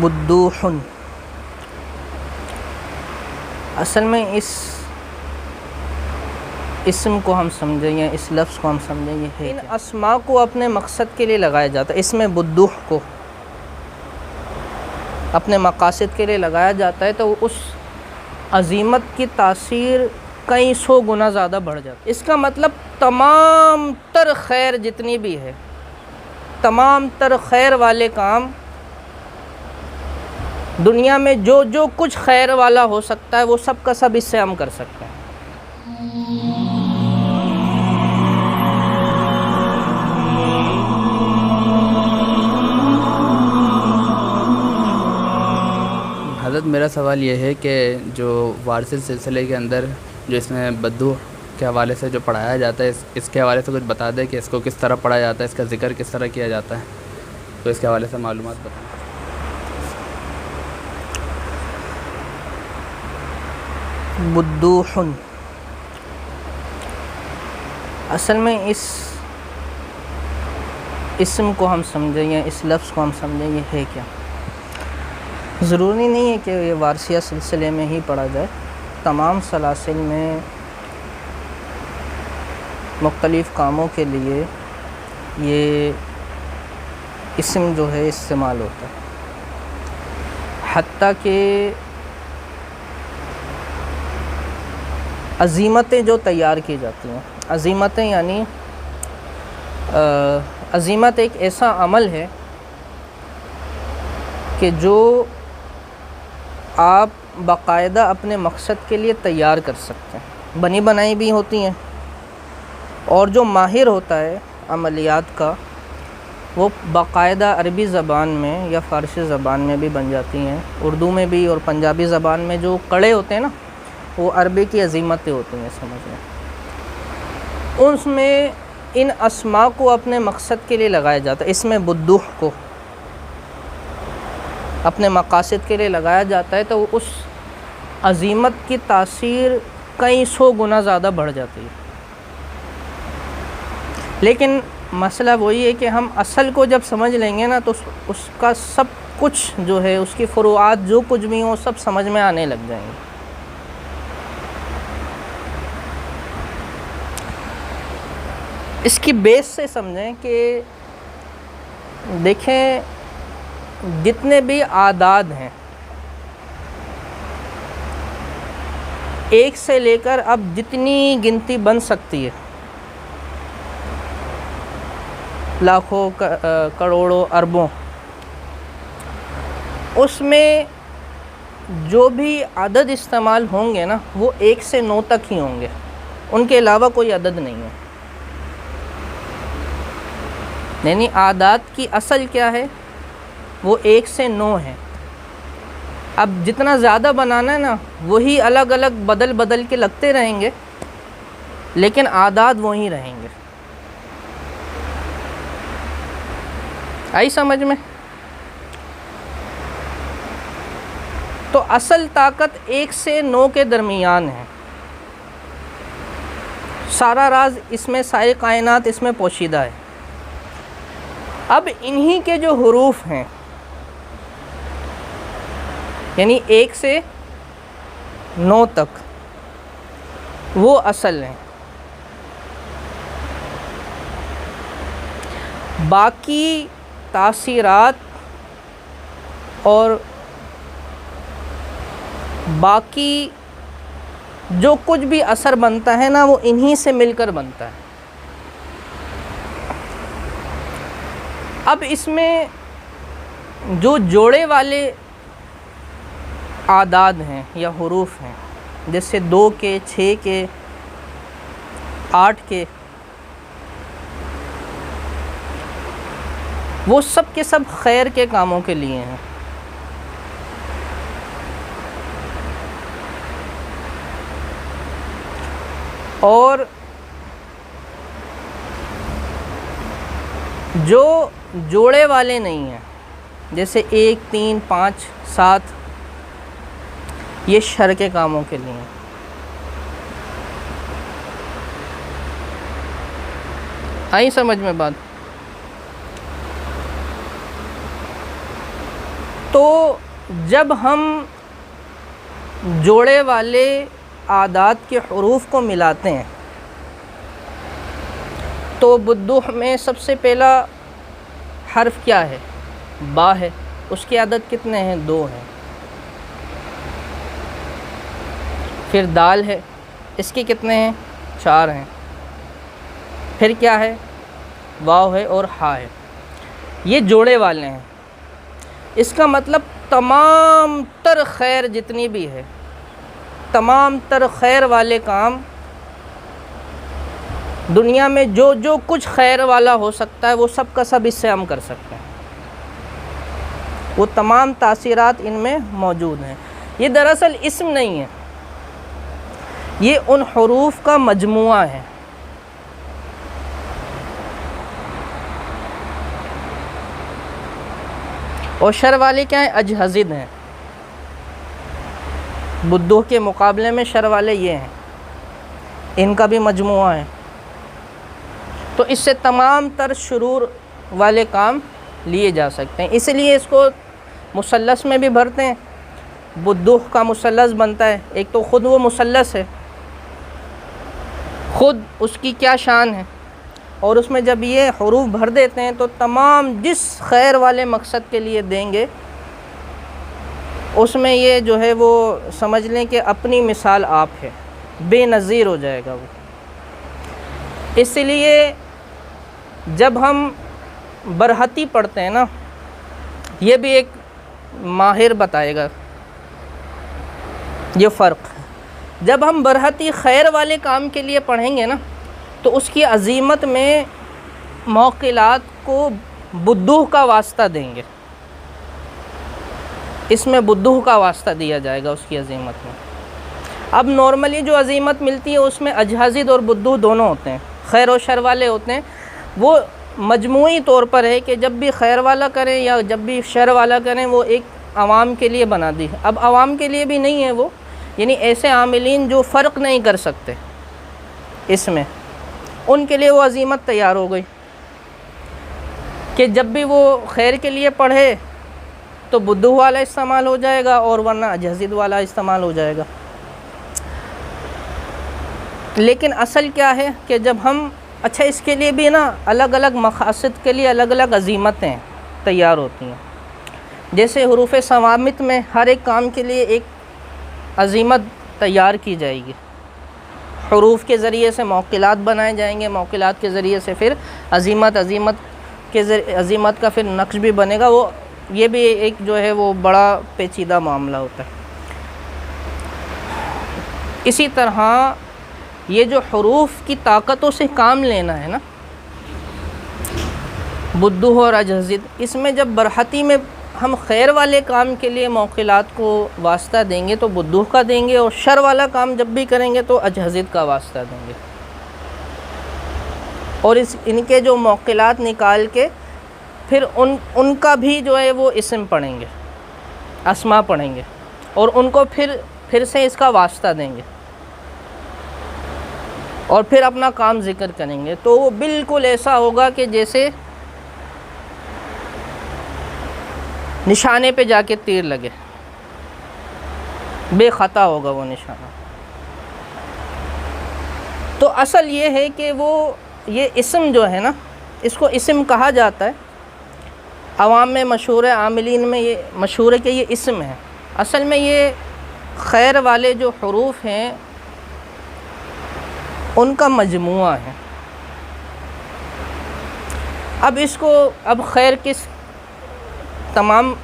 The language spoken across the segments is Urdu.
بدوح، اصل میں اس اسم کو ہم سمجھیں یا اس لفظ کو ہم سمجھیں یہ ہے ان اسماء کو اپنے مقصد کے لیے لگایا جاتا ہے۔ اس میں بدوح کو اپنے مقاصد کے لیے لگایا جاتا ہے تو اس عظیمت کی تاثیر کئی سو گنا زیادہ بڑھ جاتی ہے۔ اس کا مطلب تمام تر خیر جتنی بھی ہے، تمام تر خیر والے کام دنیا میں جو کچھ خیر والا ہو سکتا ہے وہ سب کا سب اس سے ہم کر سکتے ہیں۔ حضرت میرا سوال یہ ہے کہ جو وارثی سلسلے کے اندر جو اس میں بدوح کے حوالے سے جو پڑھایا جاتا ہے، اس کے حوالے سے کچھ بتا دیں کہ اس کو کس طرح پڑھا جاتا ہے، اس کا ذکر کس طرح کیا جاتا ہے، تو اس کے حوالے سے معلومات بتائیں۔ بدوح، اصل میں اس اسم کو ہم سمجھیں یا اس لفظ کو ہم سمجھیں یہ ہے کیا۔ ضروری نہیں ہے کہ یہ وارثیہ سلسلے میں ہی پڑھا جائے، تمام سلاسل میں مختلف کاموں کے لیے یہ اسم جو ہے استعمال ہوتا ہے، حتیٰ کہ عزیمتیں جو تیار کی جاتی ہیں، عزیمتیں یعنی عزیمت ایک ایسا عمل ہے کہ جو آپ باقاعدہ اپنے مقصد کے لیے تیار کر سکتے ہیں، بنی بنائی بھی ہوتی ہیں، اور جو ماہر ہوتا ہے عملیات کا وہ باقاعدہ عربی زبان میں یا فارسی زبان میں بھی بن جاتی ہیں، اردو میں بھی، اور پنجابی زبان میں جو کڑے ہوتے ہیں نا وہ عربی کی عزیمتیں ہوتی ہیں سمجھ میں۔ اس میں ان اسماء کو اپنے مقصد کے لیے لگایا جاتا ہے، اس میں بدوح کو اپنے مقاصد کے لیے لگایا جاتا ہے تو اس عظیمت کی تاثیر کئی سو گنا زیادہ بڑھ جاتی ہے۔ لیکن مسئلہ وہی ہے کہ ہم اصل کو جب سمجھ لیں گے نا تو اس کا سب کچھ جو ہے، اس کی فروعات جو کچھ بھی ہوں سب سمجھ میں آنے لگ جائیں گے۔ اس کی بیس سے سمجھیں کہ دیکھیں جتنے بھی اعداد ہیں، ایک سے لے کر اب جتنی گنتی بن سکتی ہے، لاکھوں کروڑوں اربوں، اس میں جو بھی عدد استعمال ہوں گے نا وہ 1 سے 9 تک ہی ہوں گے، ان کے علاوہ کوئی عدد نہیں ہے۔ یعنی اعداد کی اصل کیا ہے؟ وہ 1 سے 9 ہے۔ اب جتنا زیادہ بنانا ہے نا وہی الگ الگ بدل بدل کے لگتے رہیں گے، لیکن اعداد وہی رہیں گے۔ آئی سمجھ میں؟ تو اصل طاقت 1 سے 9 کے درمیان ہے، سارا راز اس میں، ساری کائنات اس میں پوشیدہ ہے۔ اب انہی کے جو حروف ہیں، یعنی 1 سے 9 تک، وہ اصل ہیں۔ باقی تاثیرات اور باقی جو کچھ بھی اثر بنتا ہے نا وہ انہی سے مل کر بنتا ہے۔ اب اس میں جو جوڑے والے اعداد ہیں یا حروف ہیں، جیسے 2 کے، 6 کے، 8 کے، وہ سب کے سب خیر کے کاموں کے لیے ہیں۔ اور جو جوڑے والے نہیں ہیں، جیسے 1، 3، 5، 7، یہ شر کے کاموں کے لیے ہیں۔ آئی سمجھ میں بات؟ تو جب ہم جوڑے والے اعداد کے حروف کو ملاتے ہیں تو بدوح میں سب سے پہلا حرف کیا ہے؟ با ہے. اس کے عدد کتنے ہیں؟ 2 ہیں. پھر دال ہے، اس کے کتنے ہیں؟ 4 ہیں. پھر کیا ہے؟ واو ہے اور ہا ہے. یہ جوڑے والے ہیں. اس کا مطلب تمام تر خیر جتنی بھی ہے، تمام تر خیر والے کام دنیا میں جو کچھ خیر والا ہو سکتا ہے وہ سب کا سب اس سے ہم کر سکتے ہیں. وہ تمام تاثیرات ان میں موجود ہیں. یہ دراصل اسم نہیں ہے، یہ ان حروف کا مجموعہ ہے. اور شر والے کیا ہیں؟ اجہزد ہیں. بدوح کے مقابلے میں شر والے یہ ہیں، ان کا بھی مجموعہ ہے. تو اس سے تمام تر شرور والے کام لیے جا سکتے ہیں. اس لیے اس کو مثلث میں بھی بھرتے ہیں. بدوح کا مثلث بنتا ہے. ایک تو خود وہ مثلث ہے، خود اس کی کیا شان ہے، اور اس میں جب یہ حروف بھر دیتے ہیں تو تمام جس خیر والے مقصد کے لیے دیں گے اس میں یہ جو ہے وہ سمجھ لیں کہ اپنی مثال آپ ہے، بے نظیر ہو جائے گا وہ. اس لیے جب ہم برحتی پڑھتے ہیں نا، یہ بھی ایک ماہر بتائے گا یہ فرق. جب ہم برحتی خیر والے کام کے لیے پڑھیں گے نا تو اس کی عظیمت میں موقلات کو بدوح کا واسطہ دیں گے. اس میں بدوح کا واسطہ دیا جائے گا اس کی عظیمت میں. اب نارملی جو عظیمت ملتی ہے اس میں اجہزد اور بدوح دونوں ہوتے ہیں، خیر و شر والے ہوتے ہیں. وہ مجموعی طور پر ہے کہ جب بھی خیر والا کریں یا جب بھی شر والا کریں وہ ایک عوام کے لیے بنا دی. اب عوام کے لیے بھی نہیں ہے وہ، یعنی ایسے عاملین جو فرق نہیں کر سکتے اس میں، ان کے لیے وہ عظیمت تیار ہو گئی کہ جب بھی وہ خیر کے لیے پڑھے تو بدوح والا استعمال ہو جائے گا اور ورنہ اجہزد والا استعمال ہو جائے گا. لیکن اصل کیا ہے کہ جب ہم اچھا اس کے لیے بھی نا الگ الگ مقاصد کے لیے الگ الگ عظیمتیں تیار ہوتی ہیں. جیسے حروف صوامت میں ہر ایک کام کے لیے ایک عظیمت تیار کی جائے گی. حروف کے ذریعے سے موقلات بنائے جائیں گے، موقلات کے ذریعے سے پھر عظیمت کا پھر نقش بھی بنے گا. وہ یہ بھی ایک جو ہے وہ بڑا پیچیدہ معاملہ ہوتا ہے. اسی طرح یہ جو حروف کی طاقتوں سے کام لینا ہے نا، بدوح اور اجہزد، اس میں جب برحتی میں ہم خیر والے کام کے لیے موقلات کو واسطہ دیں گے تو بدوح کا دیں گے، اور شر والا کام جب بھی کریں گے تو اجہزد کا واسطہ دیں گے. اور ان کے جو موقلات نکال کے پھر ان کا بھی جو ہے وہ اسم پڑھیں گے، اسما پڑھیں گے، اور ان کو پھر سے اس کا واسطہ دیں گے اور پھر اپنا کام ذکر کریں گے. تو وہ بالکل ایسا ہوگا کہ جیسے نشانے پہ جا کے تیر لگے، بے خطا ہوگا وہ نشانہ. تو اصل یہ ہے کہ وہ یہ اسم جو ہے نا، اس کو اسم کہا جاتا ہے. عوام میں مشہور ہے، عاملین میں یہ مشہور ہے کہ یہ اسم ہے. اصل میں یہ خیر والے جو حروف ہیں ان کا مجموعہ ہے. اب خیر کس تمام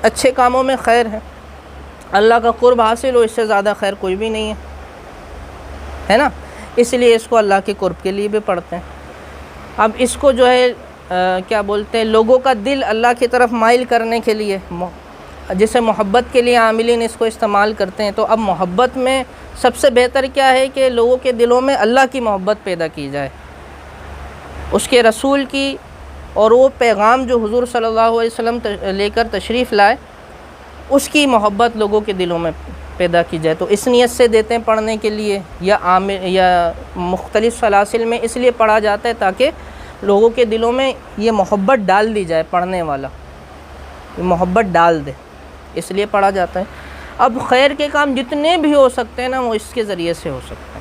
اچھے کاموں میں خیر ہے، اللہ کا قرب حاصل ہو، اس سے زیادہ خیر کوئی بھی نہیں ہے نا. اس لیے اس کو اللہ کے قرب کے لیے بھی پڑھتے ہیں. اب اس کو جو ہے کیا بولتے ہیں، لوگوں کا دل اللہ کی طرف مائل کرنے کے لیے، جسے محبت کے لیے عاملین اس کو استعمال کرتے ہیں. تو اب محبت میں سب سے بہتر کیا ہے کہ لوگوں کے دلوں میں اللہ کی محبت پیدا کی جائے، اس کے رسول کی، اور وہ پیغام جو حضور صلی اللہ علیہ وسلم لے کر تشریف لائے اس کی محبت لوگوں کے دلوں میں پیدا کی جائے. تو اس نیت سے دیتے ہیں پڑھنے کے لیے، یا مختلف سلاسل میں اس لیے پڑھا جاتا ہے تاکہ لوگوں کے دلوں میں یہ محبت ڈال دی جائے پڑھنے والا. محبت ڈال دے، اس لیے پڑھا جاتا ہے۔ اب خیر کے کام جتنے بھی ہو سکتے ہیں نا وہ اس کے ذریعے سے ہو سکتے ہیں۔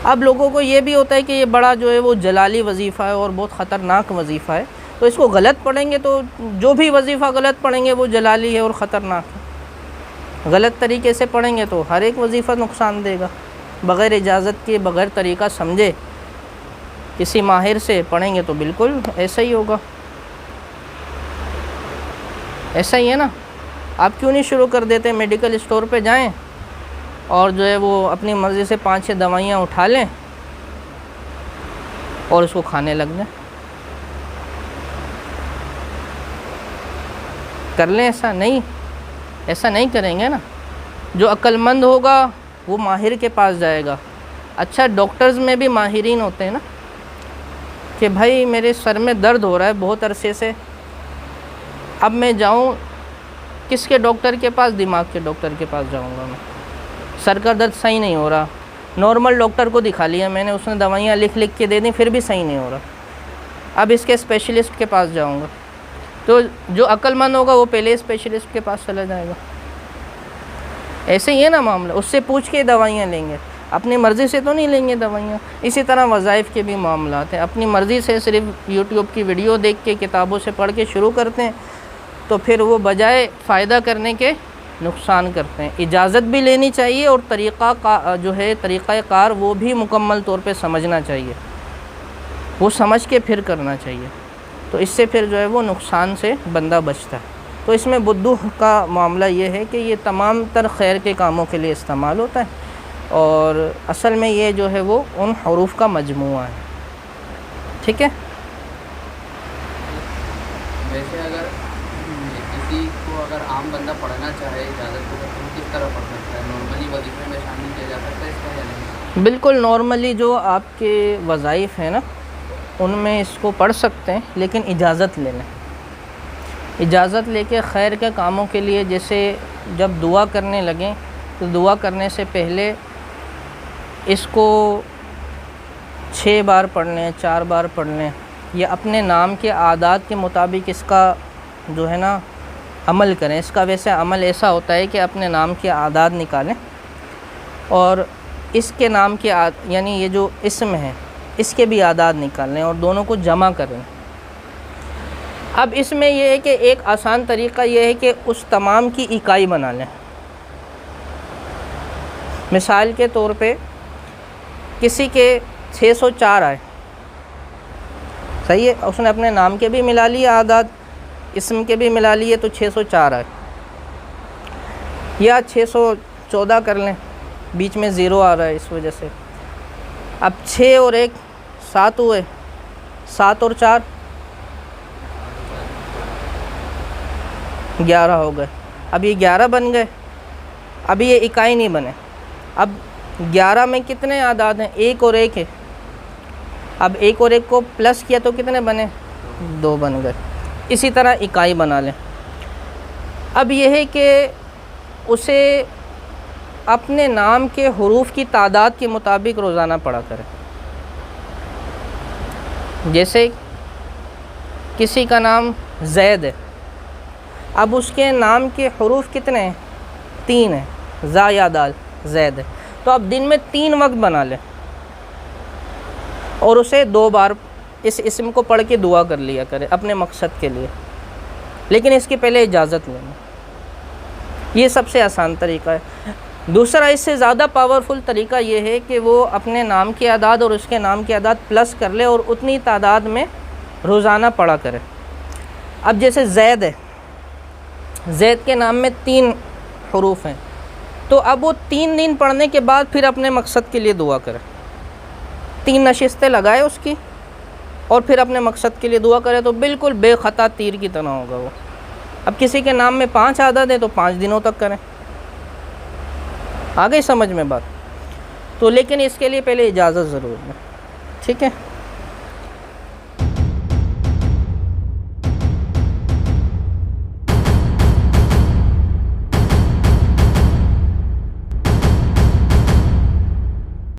اب لوگوں کو یہ بھی ہوتا ہے کہ یہ بڑا جو ہے وہ جلالی وظیفہ ہے اور بہت خطرناک وظیفہ ہے، تو اس کو غلط پڑھیں گے تو جو بھی وظیفہ غلط پڑھیں گے وہ جلالی ہے اور خطرناک ہے۔ غلط طریقے سے پڑھیں گے تو ہر ایک وظیفہ نقصان دے گا، بغیر اجازت کے، بغیر طریقہ سمجھے کسی ماہر سے پڑھیں گے تو بالکل ایسا ہی ہوگا۔ ایسا ہی ہے نا، آپ کیوں نہیں شروع کر دیتے میڈیکل اسٹور پہ جائیں اور جو ہے وہ اپنی مرضی سے 5-6 دوائیاں اٹھا لیں اور اس کو کھانے لگ جائیں؟ کر لیں ایسا؟ نہیں، ایسا نہیں کریں گے نا۔ جو عقل مند ہوگا وہ ماہر کے پاس جائے گا۔ اچھا، ڈاکٹرز میں بھی ماہرین ہوتے ہیں نا، کہ بھائی میرے سر میں درد ہو رہا ہے بہت عرصے سے، اب میں جاؤں کس کے ڈاکٹر کے پاس؟ دماغ کے ڈاکٹر کے پاس جاؤں گا میں۔ سر کا درد صحیح نہیں ہو رہا، نارمل ڈاکٹر کو دکھا لیا میں نے، اس نے دوائیاں لکھ کے دے دیں، پھر بھی صحیح نہیں ہو رہا، اب اس کے اسپیشلسٹ کے پاس جاؤں گا۔ تو جو عقل مند ہوگا وہ پہلے اسپیشلسٹ کے پاس چلا جائے گا۔ ایسے ہی ہے نا معاملہ، اس سے پوچھ کے دوائیاں لیں گے، اپنی مرضی سے تو نہیں لیں گے دوائیاں۔ اسی طرح وظائف کے بھی معاملات ہیں، اپنی مرضی سے صرف یوٹیوب کی ویڈیو دیکھ کے، کتابوں سے پڑھ کے شروع کرتے ہیں تو پھر وہ بجائے فائدہ کرنے کے نقصان کرتے ہیں۔ اجازت بھی لینی چاہیے اور طریقہ کار وہ بھی مکمل طور پہ سمجھنا چاہیے، وہ سمجھ کے پھر کرنا چاہیے، تو اس سے پھر جو ہے وہ نقصان سے بندہ بچتا ہے۔ تو اس میں بدو کا معاملہ یہ ہے کہ یہ تمام تر خیر کے کاموں کے لیے استعمال ہوتا ہے، اور اصل میں یہ جو ہے وہ ان حروف کا مجموعہ ہے۔ ٹھیک ہے؟ ویسے اگر کسی کو اگر عام بندہ پڑھنا چاہے اجازت کو تو کس طرح پڑھ سکتا ہے؟ نارملی وظیفے میں شامل کیا جا سکتا ہے اس کا یا نہیں؟ بالکل نارملی جو آپ کے وظائف ہیں نا ان میں اس کو پڑھ سکتے ہیں، لیکن اجازت لے لیں۔ اجازت لے کے خیر کے کاموں کے لیے، جیسے جب دعا کرنے لگیں تو دعا کرنے سے پہلے اس کو 6 بار پڑھ لیں، 4 بار پڑھ لیں، یا اپنے نام کے اعداد کے مطابق اس کا جو ہے نا عمل کریں۔ اس کا ویسے عمل ایسا ہوتا ہے کہ اپنے نام کے اعداد نکالیں اور اس کے نام کے یعنی یہ جو اسم ہے اس کے بھی اعداد نکال لیں اور دونوں کو جمع کریں۔ اب اس میں یہ ہے کہ ایک آسان طریقہ یہ ہے کہ اس تمام کی اکائی بنا لیں۔ مثال کے طور پہ کسی کے 604 آئے، صحیح ہے، اس نے اپنے نام کے بھی ملا لیے اعداد، اسم کے بھی ملا لیے، تو 604 آئے، یا 614 کر لیں، بیچ میں 0 آ رہا ہے اس وجہ سے۔ اب 6 اور 1 7 ہوئے، 7 اور 4 11 ہو گئے۔ اب یہ 11 بن گئے، اب یہ اکائی نہیں بنے۔ اب 11 میں کتنے اعداد ہیں؟ 1 اور 1 ہے، اب 1 اور 1 کو پلس کیا تو کتنے بنے؟ 2 بن گئے۔ اسی طرح اکائی بنا لیں۔ اب یہ ہے کہ اسے اپنے نام کے حروف کی تعداد کے مطابق روزانہ پڑھا کرے۔ جیسے کسی کا نام زید ہے، اب اس کے نام کے حروف کتنے ہیں؟ 3 ہیں، زا یا دال، زید ہے، تو اب دن میں 3 وقت بنا لیں اور اسے 2 بار اس اسم کو پڑھ کے دعا کر لیا کرے اپنے مقصد کے لیے، لیکن اس کی پہلے اجازت لینا۔ یہ سب سے آسان طریقہ ہے۔ دوسرا اس سے زیادہ پاورفل طریقہ یہ ہے کہ وہ اپنے نام کے اعداد اور اس کے نام کے اعداد پلس کر لے اور اتنی تعداد میں روزانہ پڑھا کرے۔ اب جیسے زید ہے، زید کے نام میں 3 حروف ہیں، تو اب وہ 3 دن پڑھنے کے بعد پھر اپنے مقصد کے لیے دعا کرے، 3 نشستیں لگائے اس کی اور پھر اپنے مقصد کے لیے دعا کرے، تو بالکل بے خطا تیر کی طرح ہوگا وہ۔ اب کسی کے نام میں 5 عدد ہیں تو 5 دنوں تک کریں۔ آ گئی سمجھ میں بات؟ تو لیکن اس کے لیے پہلے اجازت ضرور ہے۔ ٹھیک ہے؟